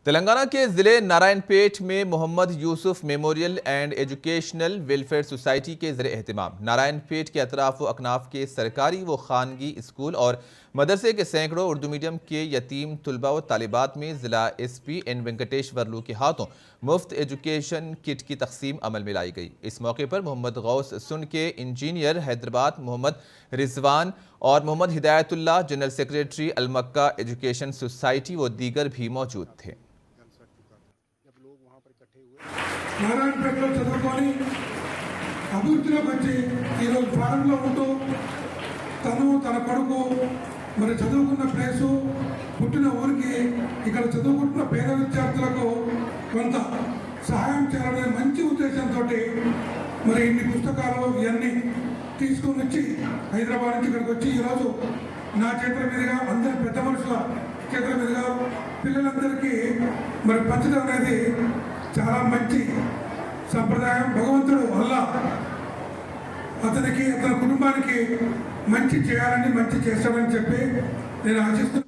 तेलंगाना के ज़िले नारायणपेट में Mohammed Yusuf memorial and educational welfare society के ज़रिए एहतमाम नारायणपेट के अतराफ व अकनाफ के सरकारी व खानगी स्कूल और मदरसे के सैकड़ों उर्दू मीडियम के यतीम तलबा व तालिबात में ज़िला SP एन वेंकटेश्वरलू के हाथों मुफ्त एजुकेशन किट की तकसीम अमल में लाई गई। इस मौके पर मोहम्मद गौस सुन के इंजीनियर हैदराबाद मोहम्मद रिजवान और Mohammed Hidayatullah general secretary Almakka education society व दीगर भी मौजूद थे। నారాయణపేటలో చదువుకొని అభివృద్ధిలోకి వచ్చి ఈరోజు ఫారంలో ఉంటూ తను తన కొడుకు మరి చదువుకున్న ప్లేసు పుట్టిన ఊరికి ఇక్కడ చదువుకుంటున్న పేద విద్యార్థులకు కొంత సహాయం చేయాలనే మంచి ఉద్దేశంతో మరి ఇన్ని పుస్తకాలు ఇవన్నీ తీసుకొని వచ్చి హైదరాబాద్ నుంచి ఇక్కడికి వచ్చి ఈరోజు నా చేతుల మీదుగా అందరి పెద్ద మనుషుల చేతుల మీదుగా పిల్లలందరికీ మరి పంచడం అనేది చాలా మంచి సంప్రదాయం। భగవంతుడు అల్లా అతనికి అతని కుటుంబానికి మంచి చేయాలని మంచి చేస్తామని చెప్పి నేను ఆశిస్తున్నాను।